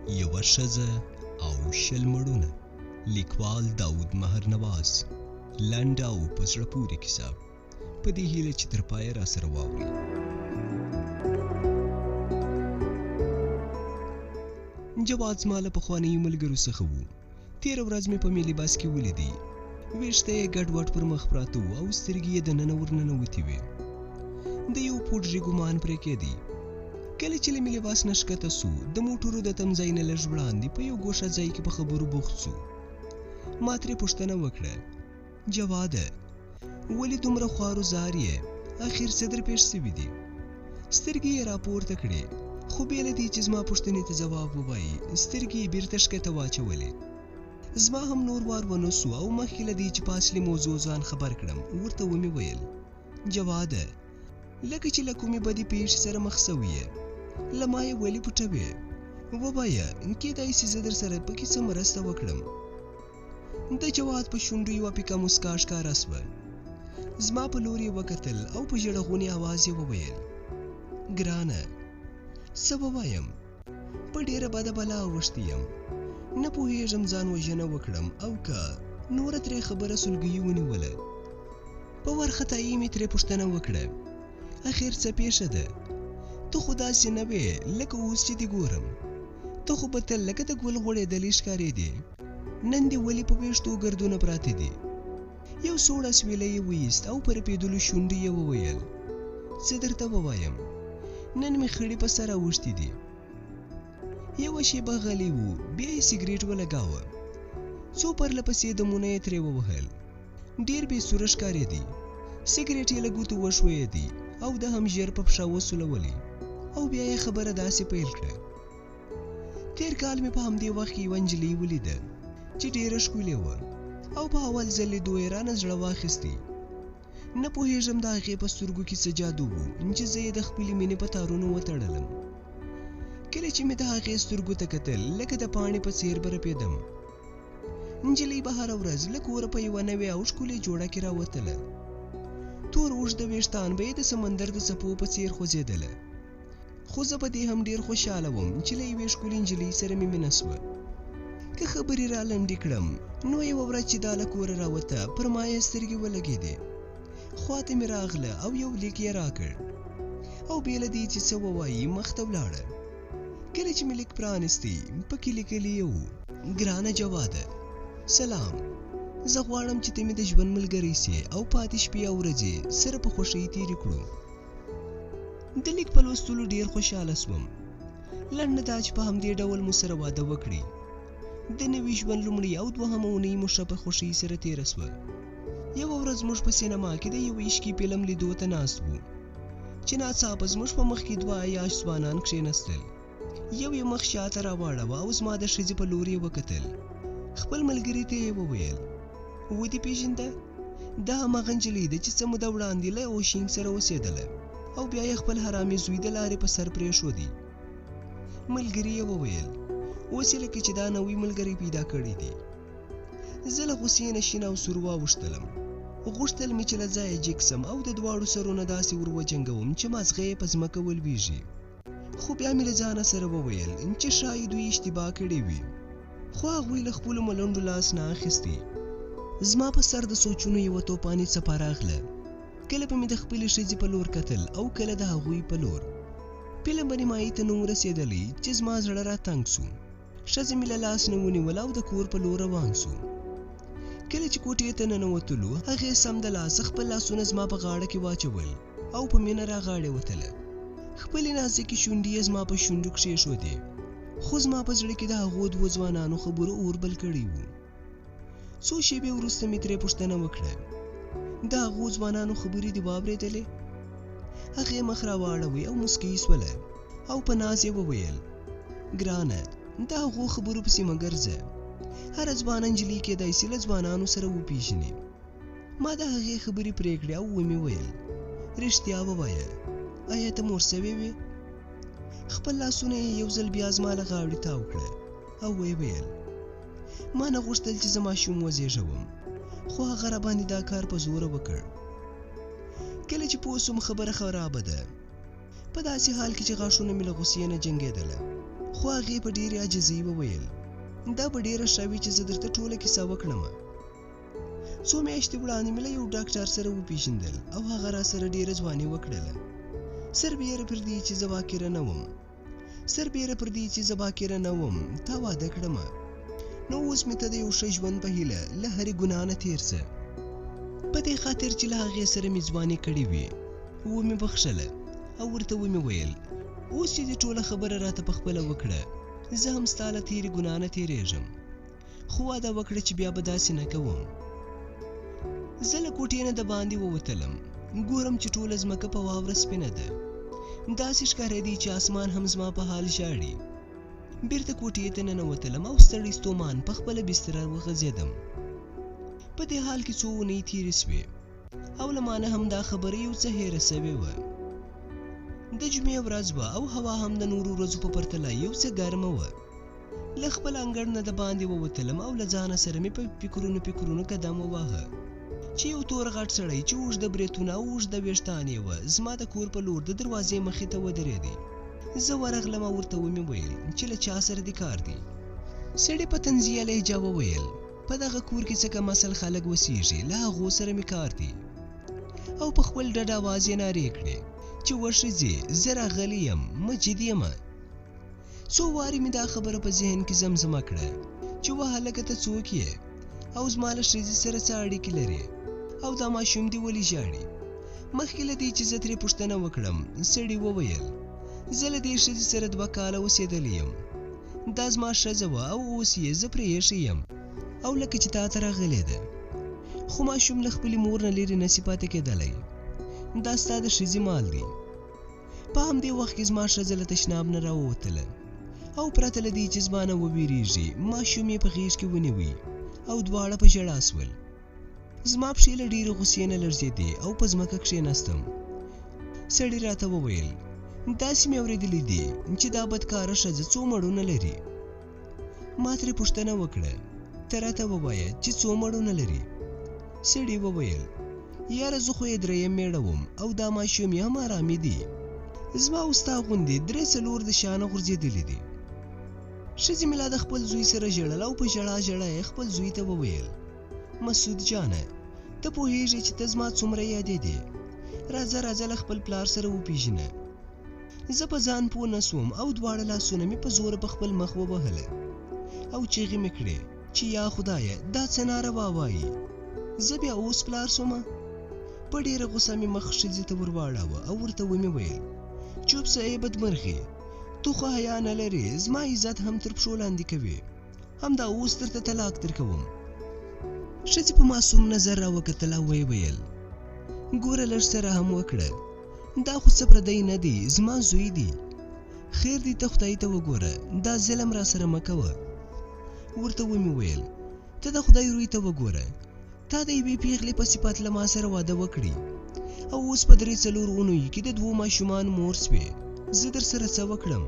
یوه ښځه او 20 مړونه. لیکوال داود مهر نواز. لنډه او په زړه پورې کیسه. په دې هیله چې تر پایه راسره واورئ. جواد زما له پخوانیو ملګرو څخه و. تېره ورځ مې په ملي بس کې ولیدی. ویښته یې ګډوډ پر مخ پراته وو او سترګې یې دننه ورننوتې وې. د یو پوډري ګمان پرې کېدی. کله چې له ملي بس نه ښکته سو، د موټرو د تمځای نه لږ وړاندې په یو ګوښه ځای کې په خبرو بوخت سو. ما ترې پوښتنه وکړه: جواده، ولې دومره خوارو زار یې؟ اخر څه در پېښ سوي دي؟ سترګې یې راپورته کړې، خو بې له دې چې زما پوښتنې ته ځواب ووایي، سترګې یې بېرته ښکته واچولې. زما هم نور وار ونه سو او مخکې له دې چې په اصلي موضوع ځان خبر کړم، ورته ومې ویل: جواده، لکه چې له کومې بدې پېښې سره مخ سوي یې، له ما یې ولې پټوې؟ ووایه، کېدای شي زه در سره پکې څه مرسته وکړم. د جواد په شونډو یوه پیکه موسکا ښکاره سوه. زما په لور یې وکتل او په ژړغوني اواز یې وویل: ګرانه، څه ووایم؟ په ډېره بده بلا اوښتې یم. نه پوهېږم ځان وژنه وکړم او که نوره ترې خبره سلګۍ ونیوله. په وارخطایي مې ترې پوښتنه وکړه: اخر څه پېښه ده؟ ته خو داسې نه وې لکه اوس چې دې ګورم. ته خو به تل لکه د ګل غوړېدلې ښکارېدې. نن دې ولې په ویښتو ګردونه پراته دي؟ یو سوړ اسویلی یې وایست او په رپېدلو شونډو یې وویل: څه درته ووایم؟ نن مې خړې په سر اوښتې دي. یوه شېبه غلی و، بیا یې سګرېټ ولګاوه. څو پرله پسې دمونه یې ترې ووهل. ډېر بې سوره ښکارېدی. سګرېټ یې له ګوتو وښویېدی او ده هم ژر په پښه وسولولې او بیا یې خبره داسې پیل کړه: تېر کال مې په همدې وخت کې یوه نجلۍ ولیده چې ډېره ښکلې وه او په اول ځل لیدو یې رانه زړه واخیستی. نه پوهېږم د هغې په سترګو کې څه جادو و چې زه یې د خپلې مینې په تارونو وتړلم. کله چې مې د هغې سترګو ته کتل، لکه د پاڼې په څېر به رپېدم. نجلۍ به هره ورځ له کوره په یوه نوې او ښکلې جوړه کې راوتله. تور اوږده ویښتان به یې د سمندر د څپو په څېر خوځېدله. خو زه په دې هم ډېر خوشحاله وم چې له یوې ښکلې نجلۍ سره مې مینه سوه. که خبرې را لنډې کړم، نو یوه ورځ چې دا له کوره راوته، پر ما یې سترګې ولګېدې. خواته مې راغله او یو لیک یې راکړ او بې له دې چې څه ووایي مخ ته ولاړه. کله چې مې لیک پرانیستی، پکې لیکلي یې وو: ګرانه جواده، سلام. زه غواړم چې ته مې د ژوند ملګری سې او پاتې شپې او ورځې سره په خوښۍ تېرې کړو. د لیک په لوستلو ډېر خوشحاله سوم. لنډه دا چې په همدې ډول مو سره واده وکړي. د نوي ژوند لومړۍ او دوهمه اونۍ مو ښه په خوښۍ سره تېره سوه. یوه ورځ موږ په سینما کې د یوه عشقي فلم لیدو ته ناست وو چې ناڅاپه زموږ په مخ کې دوه عیاش ځوانان کښېنستل. یو یې مخ شاته راواړوه او زما د ښځې په لور یې وکتل. خپل ملګري ته یې وویل: ودې پېژنده؟ دا هماغه نجلۍ ده چې څه موده وړاندې له اوشینګ سره اوسېدله او بیا یې خپل حرامي زوی د لارې په سر پرېښودی. ملګري یې وویل: اوس یې لکه چې دا نوی ملګری پیدا کړی دی. زه له غوسې نه شین او سور واوښتلم. غوښتل مې چې له ځایه جګ سم او د دواړو سرونه داسې ور وجنګوم چې مازغه یې په ځمکه ولویږي. خو بیا مې له ځانه سره وویل چې ښایي دوی اشتباه کړې وي، خو هغوی له خپلو ملنډو لاس نه اخیستی. زما په سر د سوچونو یوه توپاني څپه راغله. کله به مې د خپلې ښځې په لور کتل او کله د هغوی په لور. فلم به نیمایي ته نوم رسېدلی چې زما زړه راتنګ سو. ښځه مې له لاس نه ونیول او د کور په لور روان سو. کله چې کوټې ته ننوتلو، هغې سمدلاسه خپل لاسونه زما په غاړه کې واچول او په مینه راغاړې وتله. خپلې نازکې شونډې یې زما په شونډو کښېښودې، خو زما په زړه کې د هغو دوو ځوانانو خبرو اور بل کړی و. څو شېبې وروسته مې ترې پوښتنه وکړه: د هغو ځوانانو خبرې دې واورېدلې؟ هغې مخ راواړوی او موسکۍ سوله او په ناز یې وویل: ګرانه، د هغو خبرو پسې مه ګرځه. هره ځوانه نجلۍ کېدای شي له ځوانانو سره وپېژني. ما د هغې خبرې پرېکړې او ومې ویل: رښتیا ووایه، آیا ته مور سوې وې؟ خپل لاسونه یې یو ځل بیا زما له غاړې تاو کړه او ویې ویل: ما نه غوښتل چې زه ماشوم وزېږوم، خو هغه راباندې دا کار په زوره وکړ. کله چې پوه سوم خبره خرابه ده، په داسې حال کې چې غاښونه مې له غوسې نه جنګېدله، خو هغې په ډېرې عاجزۍ وویل دا به ډېره ښه وي چې زه درته ټوله کیسه وکړم. څو میاشتې وړاندې مې له یو ډاکټر سره وپېژندل او هغه را سره ډېره ځواني وکړله. سربیره پر دې چې زه باکره نه وم تا واده کړم. نو اوس مې ته د یو ښه ژوند په هیله له هرې ګناه نه تېر شه. په دې خاطر چې له هغې سره مې ځواني کړې وي ومې بخښله او ورته ومې ویل اوس چې دې ټوله خبره راته په خپله وکړه زه هم ستا له تېرې ګناه نه تېرېږم، خو واده وکړه چې بیا به داسې نه کوم. زه له کوټې نه د باندې ووتلم، ګورم چې ټوله ځمکه په واوره سپینه ده، داسې ښکارېدی چې اسمان هم زما په حال ژاړي. بیرته کوټې ته ننوتلم او ستړی ستومان په خپله بستره وغځېدم. په دې حال کې څو اونۍ تېرې سوې او له ما نه هم دا خبره یو څه هېره سوې وه. د جمعې ورځ وه او هوا هم د نورو ورځو په پرتله یو څه ګرمه وه. له خپل انګړ نه د باندې ووتلم او له ځانه سره مې په فکرونو قدم وواهه چې یو تور غټ سړی چې اوږده بریتونه او اوږده ویښتان یې وه زما د کور په لور د دروازې مخې ته ودرېدی. زه ورغلم او ورته ومې ویل چې له چا سره دې کار دی. سړي په طنزیه لهجه وویل په دغه کور کې څه کم اصل خلک اوسېږي، له هغو سره مې کار دی. او په خپل ډډ اواز یې نارې کړې چې وښځې زه راغلی یم، مجید یمه. څو وارې مې دا خبره په ذهن کې زمزمه کړه چې وهلکه ته څوک یې او زما له ښځې سره څه اړیکې لرې او دا ماشوم دې ولې ژاړي. مخکې له دې چې زه ترې پوښتنه وکړم سړي وویل زه له دې ښځې سره 2 کاله اوسېدلی یم، دا زما ښځه وه او اوس یې زه پرې ایښی یم او لکه چې تا ته راغلې ده، خو ماشوم له خپلې مور نه لرې نسي پاتې کېدلی، دا ستا د ښځې مال دی. په همدې وخت کې زما ښځه له تشناب نه راووتله او پرته له دې چې زما نه وویرېږي ماشوم یې په غېږ کې ونیوی او دواړه په ژړا سول. زما پښې له ډېرې غوسې نه لړزېدې او په ځمکه کښېناستم. سړي راته وویل داسې مې اورېدلي دي چې دا بدکاره ښځه څو مړونه لري. ما ترې پوښتنه وکړه ته راته ووایه چې څو مړونه لري. سړي وویل یاره زه خو یې 3 مېړه وم او دا ماشوم یې هم ارامې دي، زما او ستا غوندې 3-4 د شانه غورځېدلي دي. ښځې مې لا د خپل زوی سره ژړل او په ژړا یې خپل زوی ته وویل مسعود جانه ته پوهېږې چې ته زما څومره یادې دي، راځه له خپل پلار سره وپېژنه. زه په ځان پوه نه سوم او دواړه لاسونه مې په زوره په خپل مخ ووهله او چیغې مې کړې چې یا خدایه دا څه ناروا وایي، زه بیا اوس پلار سومه. په ډېره غوسه مې مخ ښځې ته ور واړاوه او ورته ومې ویل چوپ سه ای بدمرغې، تو خو حیا نه لرې، زما عزت هم تر پښو لاندې کوې، همدا اوس درته طلاق درکوم. ښځې په معصوم نظر راوکتل او ویې ویل ګوره لږ څه رحم وکړه، دا خو څه پردی نه دی، زما زوی دی، خیر دی ته خدای ته وګوره، دا ظلم را سره مه کوه. ورته ومې ویل ته د خدای روی ته وګوره، تا د یوې پیغلې په صفت له ما سره واده وکړي او اوس په 3-4 اونیو کې د 2 ماشومانو مور سوې، زه در سره څه وکړم؟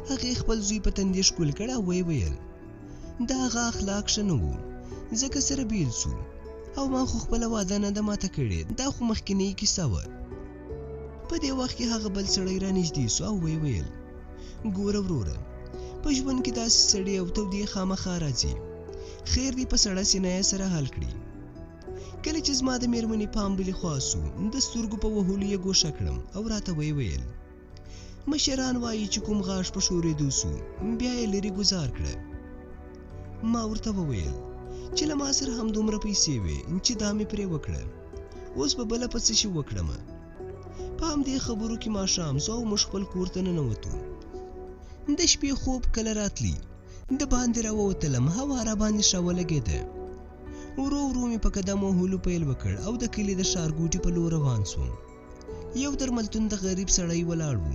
هغې خپل زوی په تندي ښکل کړ او ویې ویل دا هغه اخلاق ښه نه وو، ځکه سره بیل سو او ما خو خپله واده نه ده ماته کړې، دا خو مخکینۍ کیسه وه. په دې وخت کې هغه بل سړی رانږدې سو او ویې ویل ګوره وروره په ژوند کې داسې سړي او تودې خامخا راځي، خیر دی په سړه سینه یې سره حل کړي. کله چې زما د مېرمنې پام بلې خوا سو د سترګو په وهلو یې ګوښه کړم او راته ویې ویل مشران وایي چې کوم غاښ په ښورېدو سو بیا یې لرې ګزار کړه. ما ورته وویل چې له ما سره همدومره پیسې وې چې دا مې پرې وکړه، اوس به بله په څه شي وکړمه. په همدې خبرو کې ماښام سو او موږ خپل کور ته ننوتو. د شپې خوب کله راتلی د باندې راووتلم، هوا را باندې ښه ولګېده. ورو مې په قدم وهلو پیل وکړ او د کلي د ښارګوټي په لور روان سوم. یو درملتون د غریب سړی ولاړ و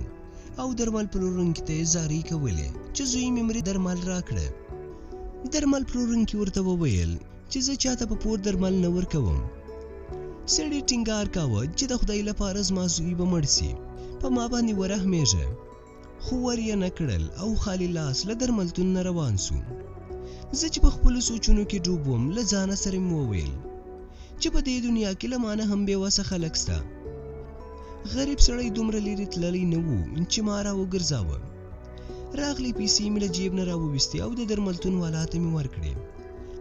او درمل پلورونکي ته یې زارۍ کولې چې زوی مې مري درمل راکړه. درمل پلورونکي ورته وویل چې زه چاته په پور درمل نه ورکوم. سړي ټینګار کاوه چې د خدای لپاره زما زوی به مړ سي، په ما باندې ورحمېږه، خو ور یې نه کړل او خالي لاس له درملتون نه روان سو. زه چې په خپلو سوچونو کې ډوب وم له ځانه سره مې وویل چې په دې دنیا کې له ما نه هم بېوسه خلک سته. غریب سړی دومره لرې تللی نه و چې ما را وګرځاوه راغلی پیسې مې له جیب نه راوویستې او د درملتون والا ته مې ورکړې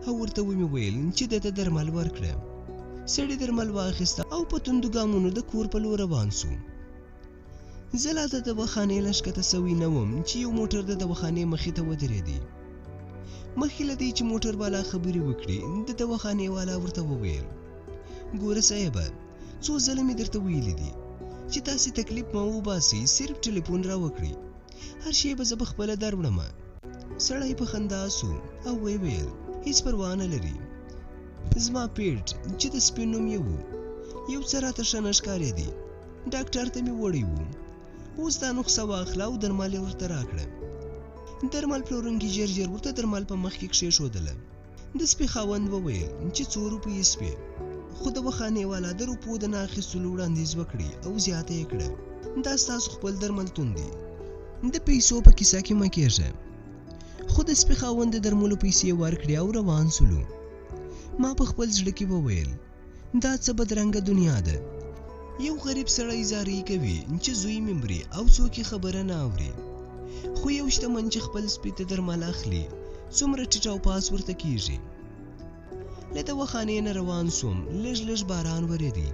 او ورته ومې ویل چې د درمل ورکړه. سړي درمل واخیسته او په توندو ګامونو د کور په لور روان سو. زه لا د دواخانې نه ښکته سوی نه وم چې یو موټر د دواخانې مخې ته ودرېدی. مخکې له دې چې موټر والا خبرې وکړي د دواخانې والا ورته وویل ګوره صاحبه څو ځله مې درته ویلي دي چې تاسې تکلیف مه وباسئ صرف ټلیفون را وکړئ هر شی به زه په خپله در وړمه. سړی په خندا سو او ویې ویل هیڅ پروا نه لري زما پیټ چې د سپین نوم یې و یو څه راته ښه نه ښکارېدی ډاکټر ته مې وړی و اوس دا نسخه واخله او درمل یې ورته راکړه. درمل پلورونکي ژر ژر ورته درمل په مخ کې کښېښودله. د سپي خاوند وویل چې 2 روپۍ سپي خو دواخانې والا د روپو د نه اخیستلو وړاندیز وکړي او زیاته یې کړه دا ستاسو خپل درملتون دی د پیسو په کیسه کې مه کېږه. خو د سپي خاوند د درملو پیسې ورکړې او روان سولو. ما په خپل زړه کې وویل دا څه بدرنګه دنیا ده. یو غریب سړی زارۍ کوي چې زوی مې مري او څوک یې خبره نه اوري خو یو شتمن چې خپل سپي ته درمل اخلي څومره ټیټ او پاس ورته کېږي. له دواخانې نه روان سوم. لږ لږ باران ورېدی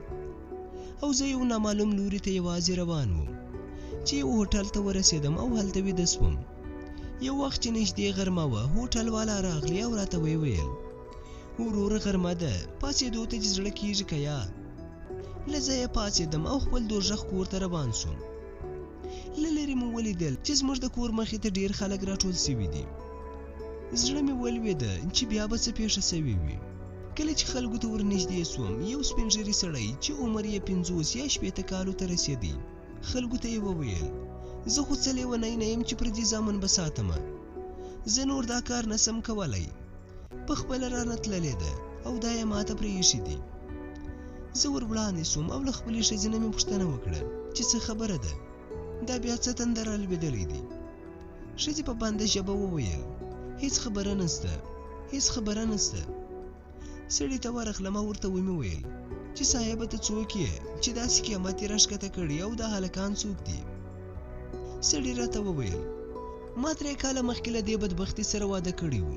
او زه یو نامعلوم لوري ته یوازې روان وم چې یو هوټل ته ورسېدم او هلته ویده سوم. یو وخت چې نږدې غرمه وه هوټل والا راغلی او راته ویې ویل وروره غرمه ده پاڅېدو ته دې زړه کېږي که یا. له ځایه پاڅېدم او خپل دوژخ کور ته روان سوم. له لرې مې ولیدل چې زموږ د کور مخې ته ډېر خلک راټول سوي دي. زړه مې ولوېده چې بیا به څه پېښه سوې وي. کله چې خلکو ته ورنږدې سوم یو سپین ږیري سړی چې عمر یې 50 یا 60 کالو ته رسېدی خلکو ته یې وویل زه خو څه لیونی نه یم چې پر دې زامن به ساتمه. زه نور دا کار نسم کولی په خپله رانه تللې ده او دا یې ماته پرېښي دي. زه ور وړاندې سوم او له خپلې ښځې نه مې پوښتنه وکړه چې څه خبره ده دا بیا څه تندر رالوېدلی دی. ښځې په بنده ژبه وویل هیڅ خبره نسته هیڅ خبره نسته. سړي ته ورغلم او ورته ومې ویل چې صاحبه ته څوک یې چې داسې قیامت یې راښکته کړي او دا هلکان څوک دي. سړي راته وویل ما 3 کاله مخکې له دې بدبختي سره واده کړی و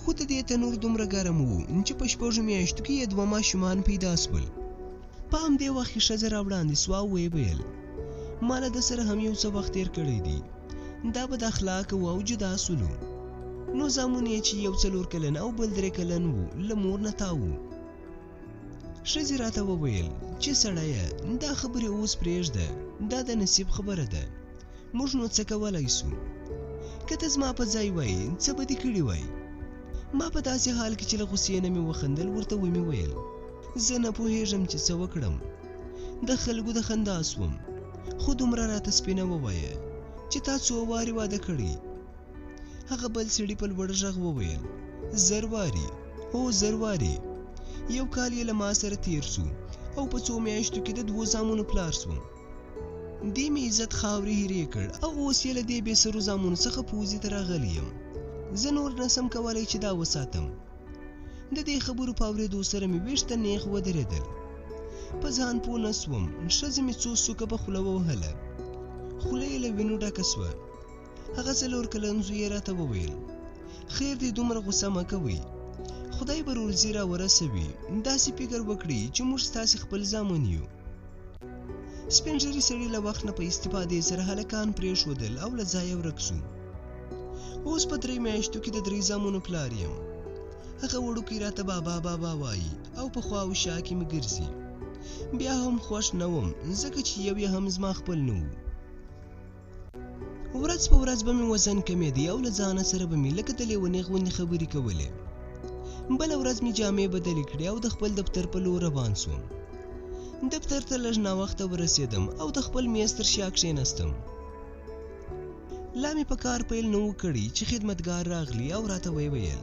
خو د دې تنور دومره ګرم و چې په 6 میاشتو کې یې 2 ماشومان پیدا سول. په همدې وخت کې ښځه راوړاندې سوه او ویې ویل ما له ده سره هم یو څه وخت تېر کړی دی دا بد اخلاقه و او جدا سولو. نو زامن یې چې یو 4 کلن او بل 3 کلن و له مور نه تاو. ښځې راته وویل چې سړیه دا خبرې اوس پرېږده دا د نصیب خبره ده موږ نو څه کولی سو. که ته زما په ځای وای څه به دې کړي وای. ما په داسې حال کې چې له غوسې نه مې وخندل ورته ومې ویل زه نه پوهېږم چې څه وکړم. د خلکو د خندا سوم خو دومره راته سپینه ووایه چې تا 2 وارې واده کړي. هغه بل سړي په لوړ غږ وویل 1000 وارې هو 1000 وارې. 1 کال یې له ما سره تېر سو او په 2 میاشتو کې د 2 زامنو پلار سوم. دې مې عزت خاورې هیرې کړ او اوس یې له دې بې سرو زامنو څخه پوزې ته راغلی یم. زه نور نسم کولی چې دا وساتم. د دې خبرو په اورېدو سره مې ویښته نیغ ودرېدل. په ځان پوه نه سوم. ښځې مې 2 سوکه په خوله ووهله. خوله یې له وینو ډکه سوه. هغه 4 کلن زوی یې راته وویل خیر دې دومره غوسه مه کوئ خدای به روزي را ورسوي. داسې فکر وکړئ چې موږ ستاسې خپل زامن یو. سپین ږیري سړي له وخت نه په استفادې سره هلکان پرېښودل او له ځایه ورک سو. اوس په 3 میاشتو کې د 3 زامنو پلار یم. هغه وړوکی راته بابا بابا وایي او په خوا او شا کې مې ګرځي. بیا هم خوښ نه وم ځکه چې یو یې هم زما خپل نه و. ورځ په ورځ به مې وزن کمېدی او له ځانه سره به مې لکه د لیونۍ غوندې خبرې کولې. بله ورځ مې جامې بدلې کړې او د خپل دفتر په لور روان سوم. دفتر ته لږ ناوخته ورسېدم او د خپل میز تر شا کښېناستم. لا مې په کار پیل نه و کړی چې خدمتګار راغلی او راته ویې ویل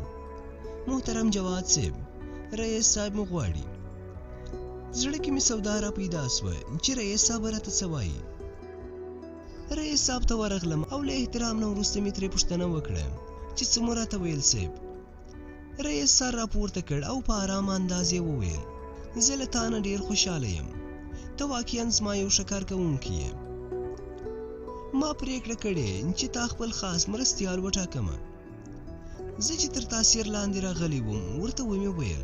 محترم جواد صاحب رئیس صاحب مې غواړي. زړه کې مې سودا را پیدا سوه چې رئیس صاحب راته څه وایي. رئیس صاحب ته ورغلم او له احترام نه وروسته مې ترې پوښتنه وکړه چې څه مو راته ویل صاحب. رئیس سر راپورته کړ او په ارام انداز یې وویل زه له تا نه ډېر خوشحاله یم. ته واقعا زما یو ښه کارکوونکی یې. ما پریکړه کړې چې تا خپل خاص مرستیال وټاکمه. زه چې تر تاثیر لاندې راغلی وم ورته ومې ویل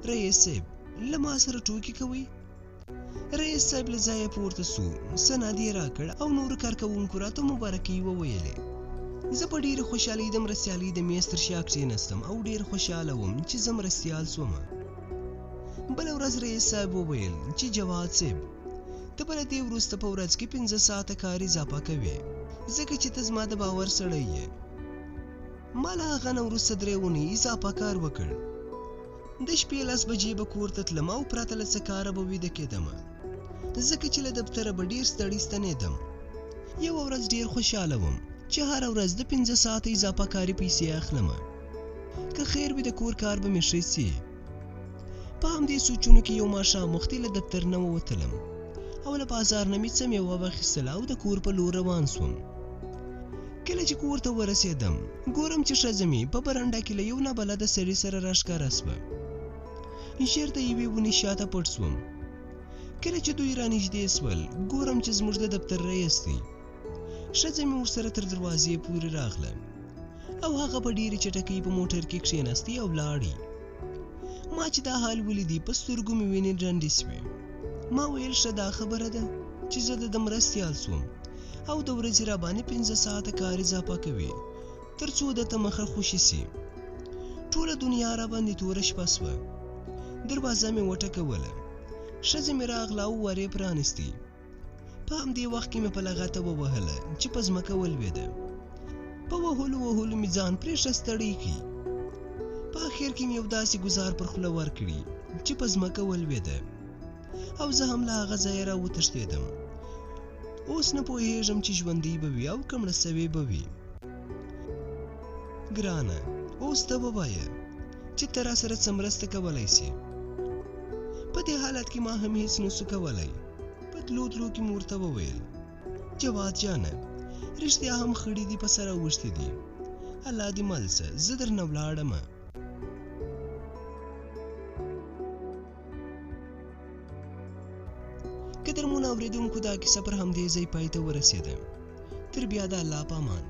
رئیس صاحب له ما سره ټوکې کوئ. رئیس صاحب له ځایه پورته سو، سند یې راکړ او نورو کارکوونکو راته مبارکي وویلې. زه په ډېرې خوشحالۍ د مرستیالۍ د میز تر شا کښېنستم او ډېر خوشحاله وم چې زه مرستیال سومه. بله ورځ رئیس صاحب وویل چې جواد صاحب ته به له دې وروسته په ورځ کې 15 ساعته کار اضافه کوې، ځکه چې ته زما د باور سړی یې. ما له هغه نه وروسته 3 اونۍ اضافه کار وکړ. د شپې 10 بجې به کور ته تلم او پرته له څه کاره به ویده کېدمه، ځکه چې له دفتره به ډېر ستړی ستنېدم. یوه ورځ ډېر خوشحاله وم چې هره ورځ د 15 ساعته اضافه کاري پیسې اخلمه. که خیر وي د کور کار به مې ښه سي. په همدې سوچونو کې یو ماښام وختي له دفتر نه ووتلم او له بازار نه مې څه میوه واخیستله او د کور په لور روان سوم. کله چې کور ته ورسېدم ګورم چې ښځه مې په برنډه کې له یو نابلده سړي سره راښکاره سوه. ژر د یوې ونې شاته پټ سوم. کله چې دوی رانږدې سول ګورم چې زموږ د دفتر رئیس دی. ښځه مې ورسره تر دروازې پورې راغله او هغه په ډېرې چټکۍ په موټر کې کښېنستی او لاړې. ما چې دا حال ولیدی په سترګو مې وینې ډنډې سوې. ما ویل ښه دا خبره ده چې زه د مرستیال سوم او د ورځې راباندې 15 ساعته کار اضافه کوي تر څو د ته مخه خوشي سي. ټوله دنیا راباندې توره شپه سوه. دروازه مې وټکوله. ښځه مې راغله او ور یې پرانستي. په همدې وخت کې مې په لغته ووهله چې په ځمکه ولوېده. په وهلو مې ځان پرې ښه ستړی کړي. په اخر کې مې یو داسې ګزار پر خوله ورکړي چې په ځمکه ولوېده او زه هم له هغه ځایه راوتښتېدم. اوس نه پوهېږم چې ژوندی به وي او که مړه سوې به وي. ګرانه اوس ته ووایه چې ته راسره څه مرسته کولی سې. په دې حالت کې ما هم هیڅ نسو کولی. په تلو کې مې ورته وویل جواد جانه رښتیا هم خړې دي په سر اوښتې دي. الله دې مل څه، زه درنه ولاړمه. قدرمنو اورېدونکو دا کیسه پر همدې ځای پای ته ورسېده. تر بیا د الله په امان.